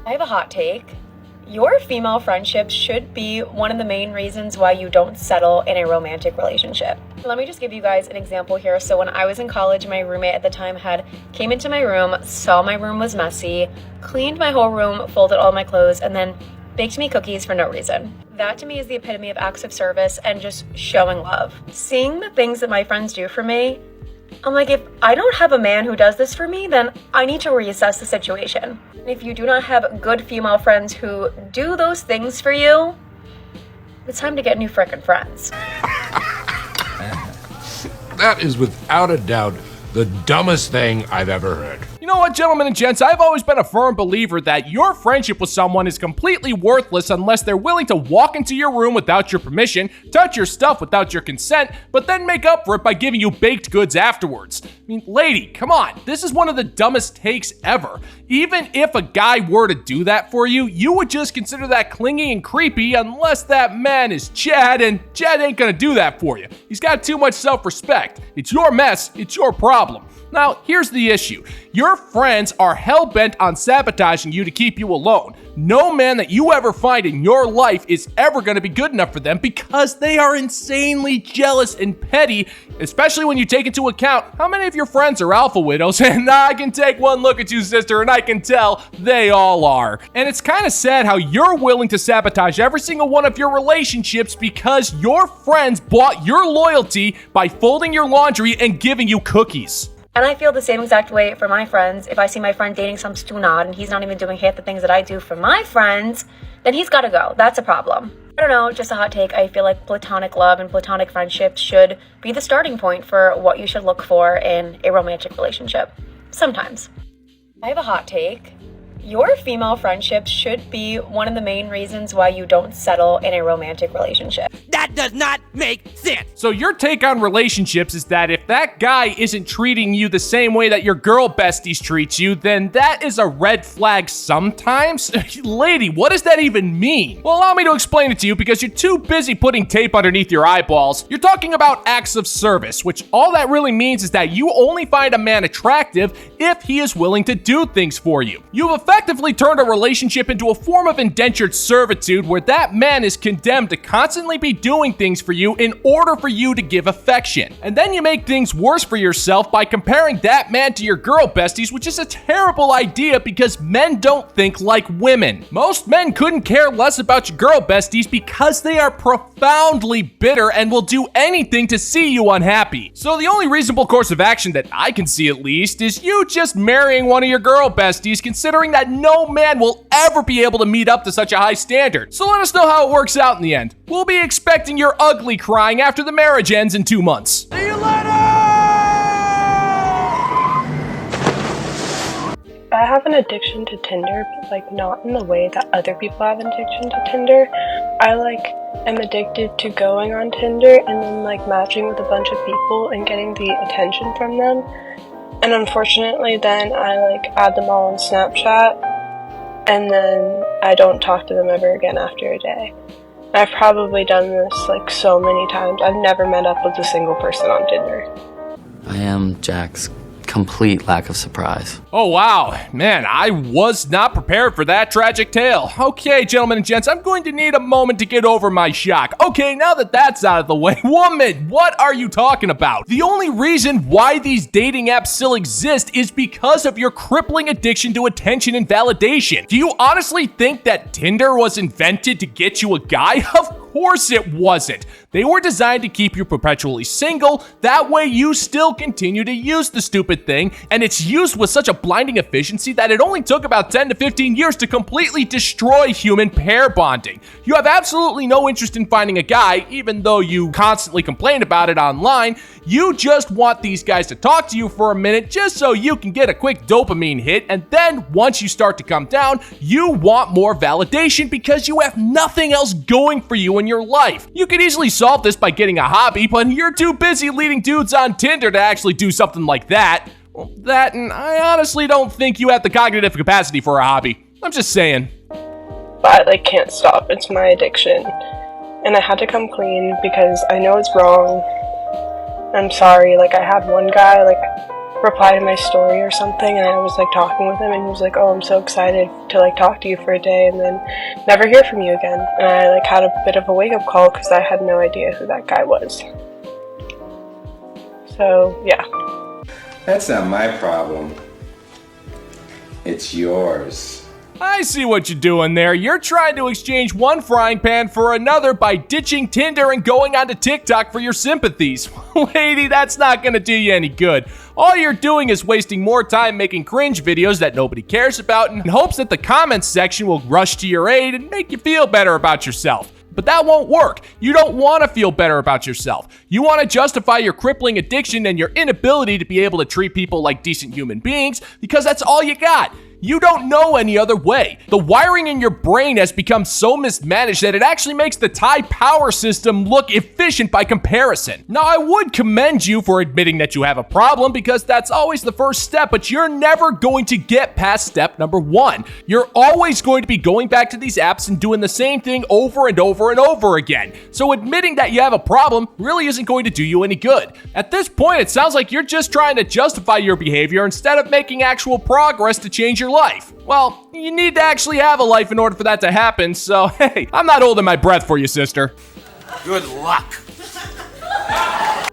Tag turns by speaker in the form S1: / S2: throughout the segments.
S1: I have a hot take. Your female friendships should be one of the main reasons why you don't settle in a romantic relationship. Let me just give you guys an example here. So when I was in college, my roommate at the time came into my room, saw my room was messy, cleaned my whole room, folded all my clothes, and then baked me cookies for no reason. That to me is the epitome of acts of service and just showing love. Seeing the things that my friends do for me, I'm like, if I don't have a man who does this for me, then I need to reassess the situation. If you do not have good female friends who do those things for you, it's time to get new frickin' friends.
S2: That is without a doubt the dumbest thing I've ever heard.
S3: You know what, gentlemen and gents, I've always been a firm believer that your friendship with someone is completely worthless unless they're willing to walk into your room without your permission, touch your stuff without your consent, but then make up for it by giving you baked goods afterwards. I mean, lady, come on, this is one of the dumbest takes ever. Even if a guy were to do that for you, you would just consider that clingy and creepy unless that man is Chad, and Chad ain't gonna do that for you. He's got too much self-respect. It's your mess, it's your problem. Now, here's the issue. Your friends are hell-bent on sabotaging you to keep you alone. No man that you ever find in your life is ever going to be good enough for them because they are insanely jealous and petty, especially when you take into account how many of your friends are alpha widows. And I can take one look at you, sister, and I can tell they all are. And it's kind of sad how you're willing to sabotage every single one of your relationships because your friends bought your loyalty by folding your laundry and giving you cookies.
S1: And I feel the same exact way for my friends. If I see my friend dating some stunad and he's not even doing half the things that I do for my friends, then he's gotta go. That's a problem. I don't know, just a hot take. I feel like platonic love and platonic friendships should be the starting point for what you should look for in a romantic relationship. Sometimes. I have a hot take. Your female friendships should be one of the main reasons why you don't settle in a romantic relationship.
S4: That does not make sense.
S3: So your take on relationships is that if that guy isn't treating you the same way that your girl besties treat you, then that is a red flag sometimes? Lady, what does that even mean? Well, allow me to explain it to you because you're too busy putting tape underneath your eyeballs. You're talking about acts of service, which all that really means is that you only find a man attractive if he is willing to do things for you. You've effectively turned a relationship into a form of indentured servitude where that man is condemned to constantly be doing things for you in order for you to give affection. And then you make things worse for yourself by comparing that man to your girl besties, which is a terrible idea because men don't think like women. Most men couldn't care less about your girl besties because they are profoundly bitter and will do anything to see you unhappy. So the only reasonable course of action that I can see at least is you just marrying one of your girl besties, considering that no man will ever be able to meet up to such a high standard. So let us know how it works out in the end. We'll be expecting your ugly crying after the marriage ends in 2 months.
S4: See you later!
S5: I have an addiction to Tinder, but not in the way that other people have an addiction to Tinder. I am addicted to going on Tinder and then matching with a bunch of people and getting the attention from them. And unfortunately then I add them all on Snapchat and then I don't talk to them ever again after a day. I've probably done this so many times. I've never met up with a single person on Tinder.
S6: I am Jack's complete lack of surprise.
S3: Oh wow, man, I was not prepared for that tragic tale. Okay, gentlemen and gents, I'm going to need a moment to get over my shock. Okay, now that that's out of the way, woman, what are you talking about? The only reason why these dating apps still exist is because of your crippling addiction to attention and validation. Do you honestly think that Tinder was invented to get you a guy? Of course it wasn't. They were designed to keep you perpetually single. That way you still continue to use the stupid thing, and it's used with such a blinding efficiency that it only took about 10 to 15 years to completely destroy human pair bonding. You have absolutely no interest in finding a guy, even though you constantly complain about it online. You just want these guys to talk to you for a minute just so you can get a quick dopamine hit, and then once you start to come down, you want more validation because you have nothing else going for you in your life. You could easily solve this by getting a hobby, but you're too busy leading dudes on Tinder to actually do something like that. Well, that, and I honestly don't think you have the cognitive capacity for a hobby. I'm just saying.
S5: But I can't stop. It's my addiction. And I had to come clean because I know it's wrong. I'm sorry. I had one guy, reply to my story or something, and I was like talking with him, and he was like, oh, I'm so excited to like talk to you for a day, and then never hear from you again. And I like had a bit of a wake-up call because I had no idea who that guy was. So yeah.
S7: That's not my problem. It's yours.
S3: I see what you're doing there. You're trying to exchange one frying pan for another by ditching Tinder and going onto TikTok for your sympathies. Lady, that's not gonna do you any good. All you're doing is wasting more time making cringe videos that nobody cares about in hopes that the comments section will rush to your aid and make you feel better about yourself. But that won't work. You don't want to feel better about yourself. You want to justify your crippling addiction and your inability to be able to treat people like decent human beings because that's all you got. You don't know any other way. The wiring in your brain has become so mismanaged that it actually makes the Thai power system look efficient by comparison. Now, I would commend you for admitting that you have a problem because that's always the first step, but you're never going to get past step number one. You're always going to be going back to these apps and doing the same thing over and over and over again. So admitting that you have a problem really isn't going to do you any good. At this point, it sounds like you're just trying to justify your behavior instead of making actual progress to change your life. Well, you need to actually have a life in order for that to happen, so hey, I'm not holding my breath for you, sister.
S4: Good luck.
S8: I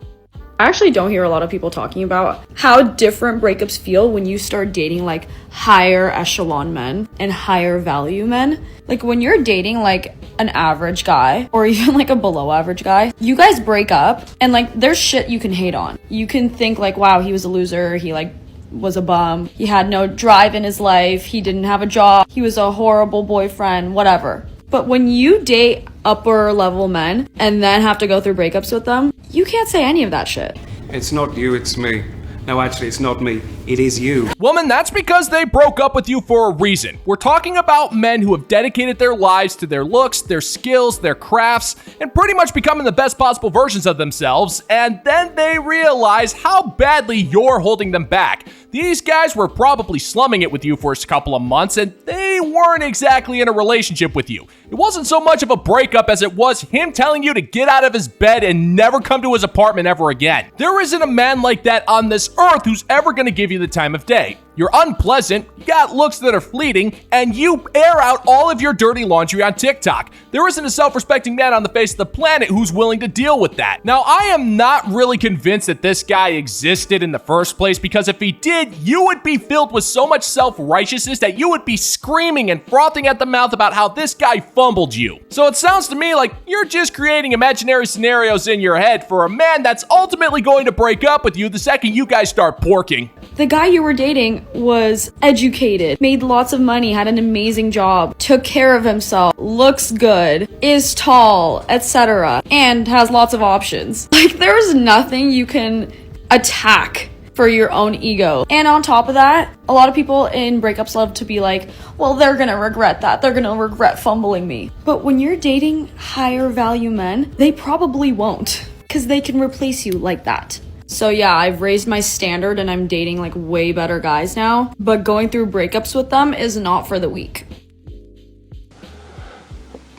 S8: actually don't hear a lot of people talking about how different breakups feel when you start dating like higher echelon men and higher value men. Like when you're dating like an average guy or even like a below average guy, you guys break up and like there's shit you can hate on. You can think like, wow, he was a loser, he like was a bum, he had no drive in his life, he didn't have a job, he was a horrible boyfriend, whatever. But when you date upper level men and then have to go through breakups with them, you can't say any of that shit.
S9: It's not you, it's me. No, actually, it's not me. It is you.
S3: Woman, that's because they broke up with you for a reason. We're talking about men who have dedicated their lives to their looks, their skills, their crafts, and pretty much becoming the best possible versions of themselves, and then they realize how badly you're holding them back. These guys were probably slumming it with you for a couple of months, and they weren't exactly in a relationship with you. It wasn't so much of a breakup as it was him telling you to get out of his bed and never come to his apartment ever again. There isn't a man like that on this earth who's ever going to give you the time of day. You're unpleasant, you got looks that are fleeting, and you air out all of your dirty laundry on TikTok. There isn't a self-respecting man on the face of the planet who's willing to deal with that. Now, I am not really convinced that this guy existed in the first place, because if he did, you would be filled with so much self-righteousness that you would be screaming and frothing at the mouth about how this guy fumbled you. So it sounds to me like you're just creating imaginary scenarios in your head for a man that's ultimately going to break up with you the second you guys start porking.
S8: The guy you were dating was educated, made lots of money, had an amazing job, took care of himself, looks good, is tall, etc., and has lots of options. Like, there's nothing you can attack for your own ego. And on top of that, a lot of people in breakups love to be like, well, they're gonna regret that. They're gonna regret fumbling me. But when you're dating higher value men, they probably won't, because they can replace you like that. So yeah, I've raised my standard and I'm dating like way better guys now, but going through breakups with them is not for the weak.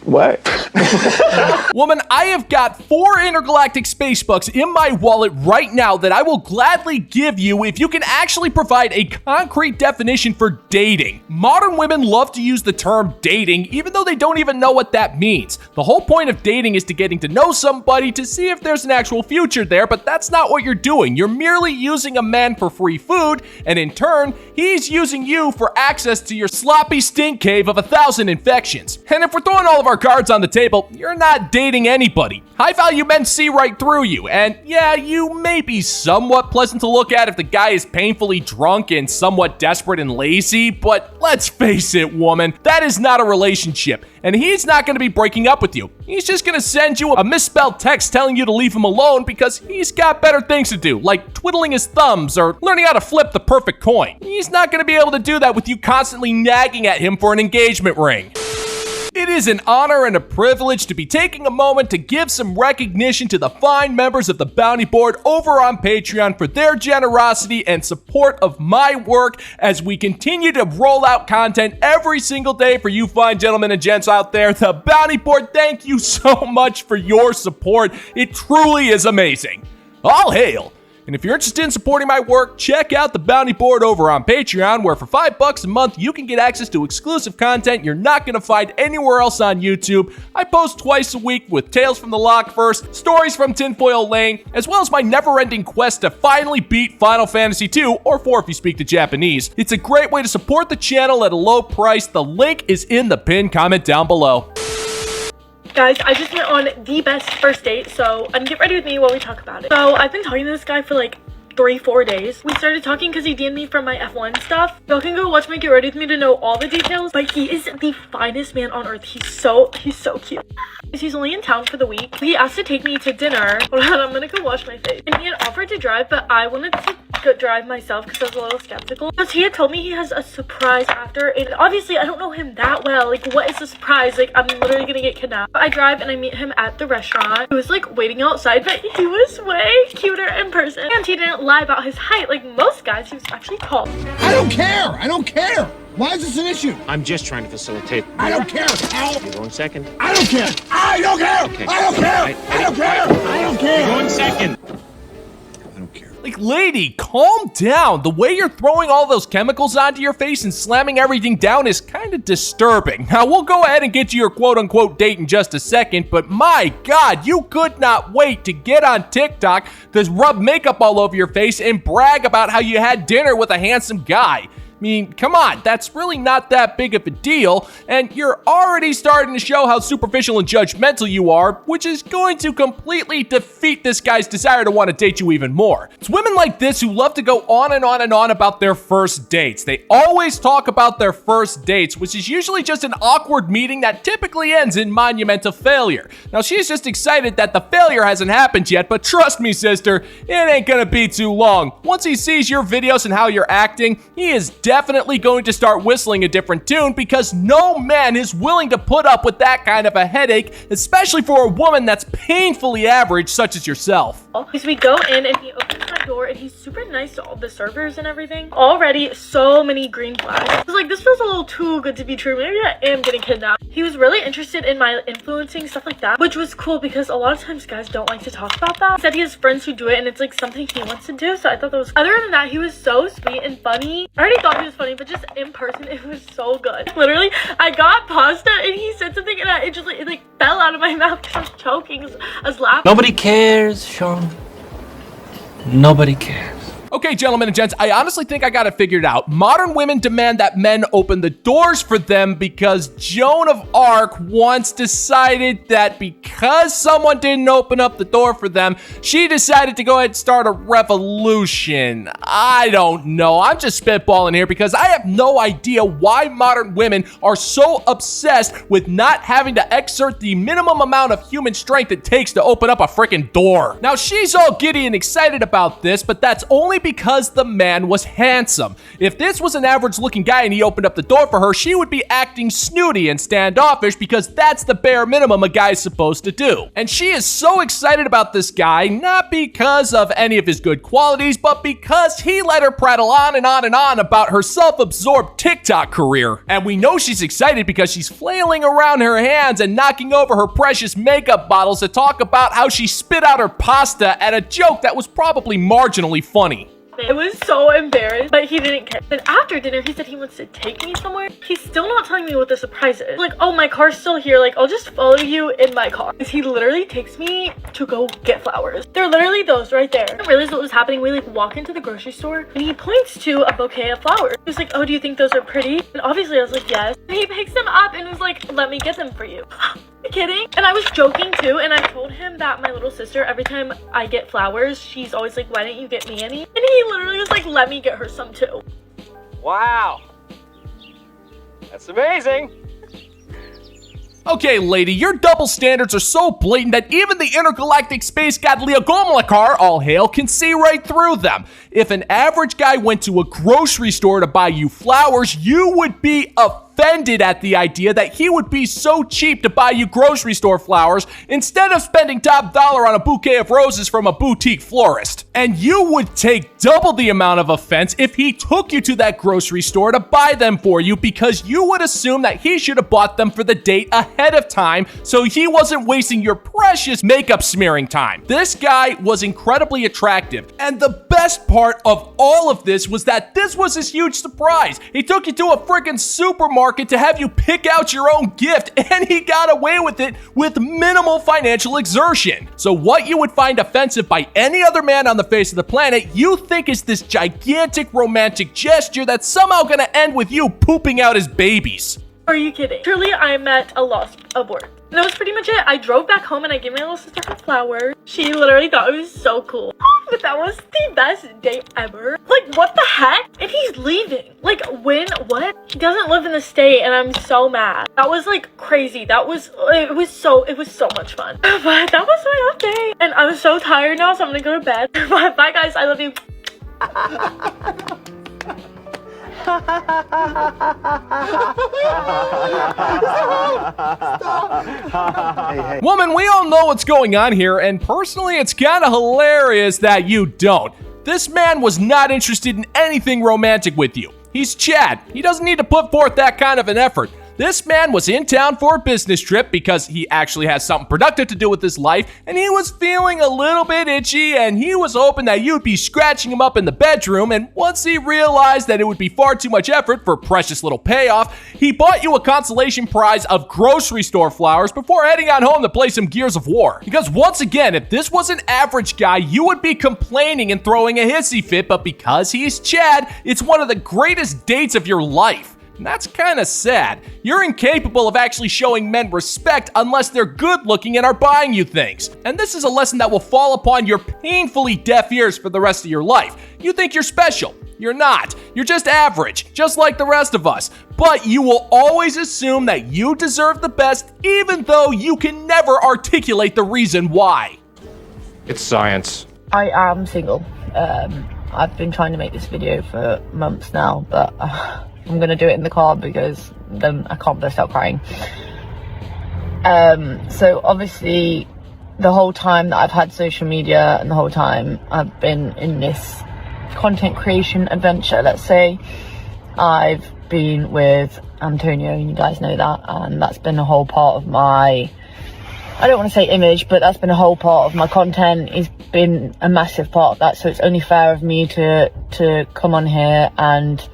S10: What?
S3: Woman, I have got 4 intergalactic space bucks in my wallet right now that I will gladly give you if you can actually provide a concrete definition for dating. Modern women love to use the term dating, even though they don't even know what that means. The whole point of dating is to getting to know somebody to see if there's an actual future there, but that's not what you're doing. You're merely using a man for free food, and in turn, he's using you for access to your sloppy stink cave of 1,000 infections. And if we're throwing all of our cards on the table, you're not dating anybody. High value men see right through you, and yeah, you may be somewhat pleasant to look at if the guy is painfully drunk and somewhat desperate and lazy, but let's face it, woman, that is not a relationship, and he's not going to be breaking up with you. He's just going to send you a misspelled text telling you to leave him alone because he's got better things to do, like twiddling his thumbs or learning how to flip the perfect coin. He's not going to be able to do that with you constantly nagging at him for an engagement ring. It is an honor and a privilege to be taking a moment to give some recognition to the fine members of the Bounty Board over on Patreon for their generosity and support of my work as we continue to roll out content every single day for you fine gentlemen and gents out there. The Bounty Board, thank you so much for your support. It truly is amazing. All hail And if you're interested in supporting my work, check out the bounty board over on Patreon, where for $5 a month, you can get access to exclusive content you're not going to find anywhere else on YouTube. I post twice a week with Tales from the Lockverse, stories from Tinfoil Lane, as well as my never-ending quest to finally beat Final Fantasy II, or 4 if you speak the Japanese. It's a great way to support the channel at a low price. The link is in the pinned comment down below.
S10: Guys, I just went on the best first date, so get ready with me while we talk about it. So I've been talking to this guy for like 3-4 days. We started talking because he DM'd me from my F1 stuff. Y'all can go watch my Get Ready With Me to know all the details, but he is the finest man on earth. He's so cute. He's only in town for the week. He asked to take me to dinner. Hold on, I'm gonna go wash my face. And he had offered to drive, but I wanted to go drive myself because I was a little skeptical. Because he had told me he has a surprise after, and obviously I don't know him that well. Like, what is the surprise? Like, I'm literally gonna get kidnapped. I drive and I meet him at the restaurant. He was like waiting outside, but he was way cuter in person. And he didn't lie about his height like most guys. He was actually tall.
S11: I don't care. I don't care. Why is this an issue?
S12: I'm just trying to facilitate.
S11: I don't care. Al.
S12: You're going second.
S11: I don't care. I don't care.
S12: Okay.
S11: I don't care. I don't care. I don't care.
S12: You're going second.
S11: I don't care.
S3: Like, lady, calm down. The way you're throwing all those chemicals onto your face and slamming everything down is kind of disturbing. Now, we'll go ahead and get to your quote-unquote date in just a second, but my God, you could not wait to get on TikTok to rub makeup all over your face and brag about how you had dinner with a handsome guy. I mean, come on, that's really not that big of a deal, and you're already starting to show how superficial and judgmental you are, which is going to completely defeat this guy's desire to want to date you even more. It's women like this who love to go on and on and on about their first dates. They always talk about their first dates, which is usually just an awkward meeting that typically ends in monumental failure. Now, she's just excited that the failure hasn't happened yet, but trust me, sister, it ain't gonna be too long. Once he sees your videos and how you're acting, he is definitely going to start whistling a different tune, because no man is willing to put up with that kind of a headache, especially for a woman that's painfully average such as yourself.
S10: Because we go in and he opens my door and he's super nice to all the servers and everything. Already so many green flags. I was like, this feels a little too good to be true. Maybe I am getting kidnapped. He was really interested in my influencing, stuff like that, which was cool because a lot of times guys don't like to talk about that. He said he has friends who do it and it's like something he wants to do, so I thought that was, other than that, he was so sweet and funny. I already thought he was funny, but just in person it was so good. Literally, I got pasta and he said something and it like fell out of my mouth because I was choking. I was laughing.
S6: Nobody cares, Sean. Nobody cares.
S3: Okay, gentlemen and gents, I honestly think I got it figured out. Modern women demand that men open the doors for them because Joan of Arc once decided that because someone didn't open up the door for them, she decided to go ahead and start a revolution. I don't know. I'm just spitballing here because I have no idea why modern women are so obsessed with not having to exert the minimum amount of human strength it takes to open up a freaking door. Now, she's all giddy and excited about this, but that's only because the man was handsome. If this was an average looking guy and he opened up the door for her, she would be acting snooty and standoffish because that's the bare minimum a guy's supposed to do. And she is so excited about this guy, not because of any of his good qualities, but because he let her prattle on and on and on about her self-absorbed TikTok career. And we know she's excited because she's flailing around her hands and knocking over her precious makeup bottles to talk about how she spit out her pasta at a joke that was probably marginally funny.
S10: I was so embarrassed, but he didn't care. Then after dinner, he said he wants to take me somewhere. He's still not telling me what the surprise is. Like, oh, my car's still here. Like, I'll just follow you in my car. He literally takes me to go get flowers. They're literally those right there. I didn't realize what was happening. We like walk into the grocery store and he points to a bouquet of flowers. He was like, oh, do you think those are pretty? And obviously I was like, yes. And he picks them up and was like, let me get them for you. Are you kidding? And I was joking too, and I told him that my little sister, every time I get flowers, she's always like, why don't you get me any? And he literally was like, let me get her some too.
S12: Wow. That's amazing.
S3: Okay, lady, your double standards are so blatant that even the intergalactic space god Leogomolakar, all hail, can see right through them. If an average guy went to a grocery store to buy you flowers, you would be offended offended at the idea that he would be so cheap to buy you grocery store flowers instead of spending top dollar on a bouquet of roses from a boutique florist. And you would take double the amount of offense if he took you to that grocery store to buy them for you, because you would assume that he should have bought them for the date ahead of time so he wasn't wasting your precious makeup smearing time. This guy was incredibly attractive, and the best part of all of this was that this was his huge surprise. He took you to a freaking supermarket to have you pick out your own gift, and he got away with it with minimal financial exertion. So what you would find offensive by any other man on the face of the planet, you think is this gigantic romantic gesture that's somehow gonna end with you pooping out his babies.
S10: Are you kidding? Truly, I'm at a loss of words. And that was pretty much it. I drove back home and I gave my little sister her flowers. She literally thought it was so cool. But that was the best date ever. Like, what the heck? And he's leaving. Like, when? What? He doesn't live in the state and I'm so mad. That was like crazy. It was so much fun. But that was my update. And I'm so tired now, so I'm gonna go to bed. Bye guys, I love you.
S3: Woman, we all know what's going on here, and personally, it's kind of hilarious that you don't. This man was not interested in anything romantic with you. He's Chad. He doesn't need to put forth that kind of an effort. This man was in town for a business trip because he actually has something productive to do with his life, and he was feeling a little bit itchy, and he was hoping that you'd be scratching him up in the bedroom, and once he realized that it would be far too much effort for a precious little payoff, he bought you a consolation prize of grocery store flowers before heading on home to play some Gears of War. Because once again, if this was an average guy, you would be complaining and throwing a hissy fit, but because he's Chad, it's one of the greatest dates of your life. And that's kind of sad. You're incapable of actually showing men respect unless they're good looking and are buying you things. And this is a lesson that will fall upon your painfully deaf ears for the rest of your life. You think you're special. You're not. You're just average, just like the rest of us. But you will always assume that you deserve the best, even though you can never articulate the reason why.
S2: It's science.
S13: I am single. I've been trying to make this video for months now, but I'm gonna do it in the car because then I can't burst out crying. So obviously the whole time that I've had social media and the whole time I've been in this content creation adventure, let's say, I've been with Antonio, and you guys know that, and that's been a whole part of my, I don't want to say image, but that's been a whole part of my content. It's been a massive part of that, so it's only fair of me to come on here and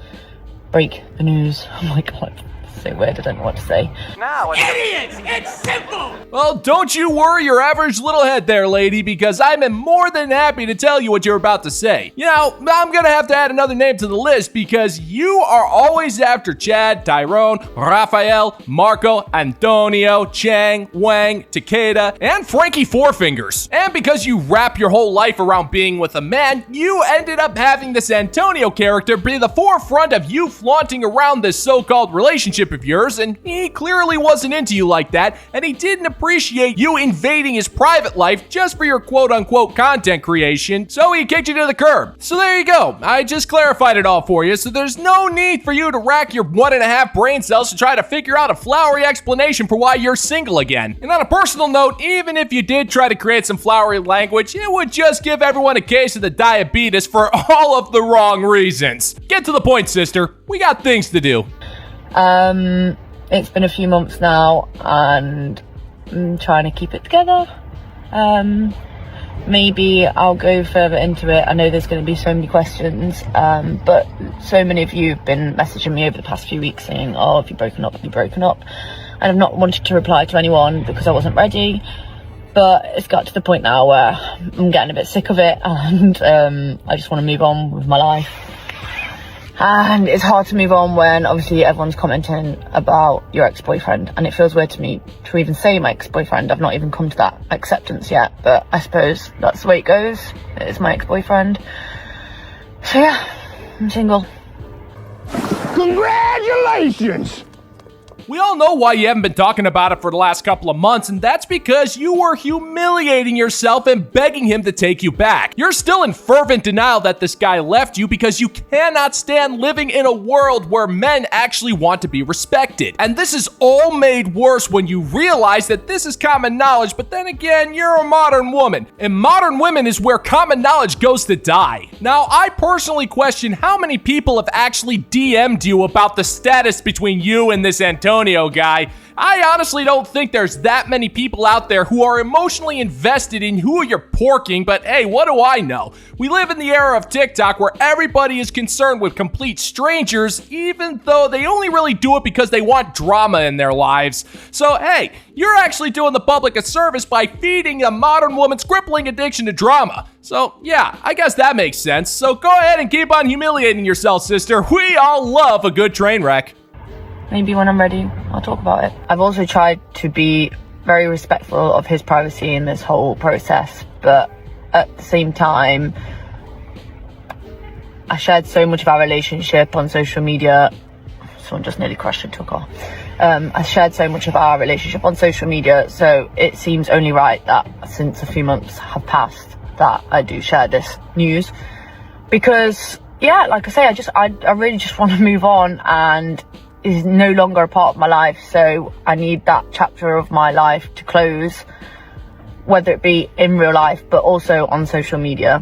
S13: break the news. Oh my god, it's so weird, I don't know what to say.
S12: Now,
S11: Idiots! It's simple!
S3: Well, don't you worry your average little head there, lady, because I'm more than happy to tell you what you're about to say. You know, I'm gonna have to add another name to the list because you are always after Chad, Tyrone, Rafael, Marco, Antonio, Chang, Wang, Takeda, and Frankie Four Fingers. And because you wrap your whole life around being with a man, you ended up having this Antonio character be the forefront of you flaunting around this so-called relationship of yours, and he clearly wasn't into you like that, and he didn't appreciate you invading his private life just for your quote-unquote content creation, so he kicked you to the curb. So there you go. I just clarified it all for you, so there's no need for you to rack your 1.5 brain cells to try to figure out a flowery explanation for why you're single again. And on a personal note, even if you did try to create some flowery language, it would just give everyone a case of the diabetes for all of the wrong reasons. Get to the point, sister. We got things to do.
S13: It's been a few months now and I'm trying to keep it together. Maybe I'll go further into it. I know there's going to be so many questions, but so many of you have been messaging me over the past few weeks saying, oh, have you broken up, have you broken up? And I've not wanted to reply to anyone because I wasn't ready, but it's got to the point now where I'm getting a bit sick of it, and I just want to move on with my life. And it's hard to move on when obviously everyone's commenting about your ex-boyfriend, and it feels weird to me to even say my ex-boyfriend. I've not even come to that acceptance yet, but I suppose that's the way it goes. It's my ex-boyfriend. So yeah, I'm single.
S11: Congratulations!
S3: We all know why you haven't been talking about it for the last couple of months, and that's because you were humiliating yourself and begging him to take you back. You're still in fervent denial that this guy left you because you cannot stand living in a world where men actually want to be respected. And this is all made worse when you realize that this is common knowledge, but then again, you're a modern woman. And modern women is where common knowledge goes to die. Now, I personally question how many people have actually DM'd you about the status between you and this Antonio guy. I honestly don't think there's that many people out there who are emotionally invested in who you're porking, but hey, what do I know? We live in the era of TikTok where everybody is concerned with complete strangers, even though they only really do it because they want drama in their lives. So hey, you're actually doing the public a service by feeding a modern woman's crippling addiction to drama. So yeah, I guess that makes sense. So go ahead and keep on humiliating yourself, sister. We all love a good train wreck.
S13: Maybe when I'm ready, I'll talk about it. I've also tried to be very respectful of his privacy in this whole process, but at the same time, I shared so much of our relationship on social media. Someone just nearly crashed into a car. I shared so much of our relationship on social media, so it seems only right that since a few months have passed that I do share this news. Because, yeah, like I say, I really just want to move on, and is no longer a part of my life, so I need that chapter of my life to close, whether it be in real life but also on social media.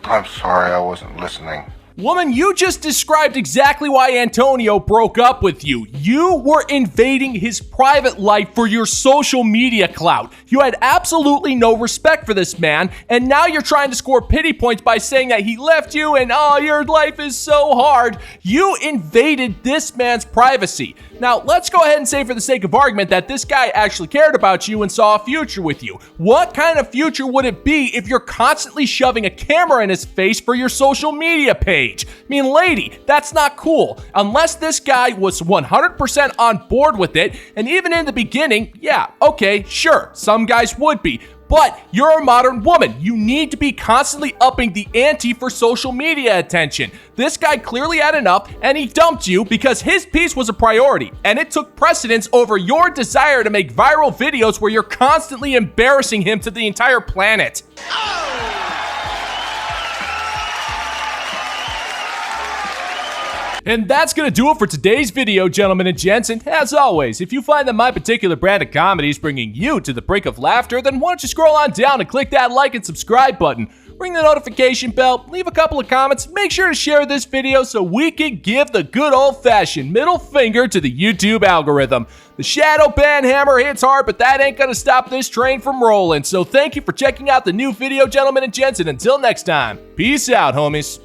S14: I'm sorry, I wasn't listening.
S3: Woman, you just described exactly why Antonio broke up with you. You were invading his private life for your social media clout. You had absolutely no respect for this man, and now you're trying to score pity points by saying that he left you and, oh, your life is so hard. You invaded this man's privacy. Now, let's go ahead and say for the sake of argument that this guy actually cared about you and saw a future with you. What kind of future would it be if you're constantly shoving a camera in his face for your social media page? I mean, lady, that's not cool. Unless this guy was 100% on board with it, and even in the beginning, yeah, okay, sure, some guys would be. But you're a modern woman. You need to be constantly upping the ante for social media attention. This guy clearly had enough, and he dumped you because his peace was a priority, and it took precedence over your desire to make viral videos where you're constantly embarrassing him to the entire planet. And that's gonna do it for today's video, gentlemen and gents. And as always, if you find that my particular brand of comedy is bringing you to the brink of laughter, then why don't you scroll on down and click that like and subscribe button. Ring the notification bell, leave a couple of comments, make sure to share this video so we can give the good old-fashioned middle finger to the YouTube algorithm. The shadow ban hammer hits hard, but that ain't gonna stop this train from rolling. So thank you for checking out the new video, gentlemen and gents, and until next time, peace out, homies.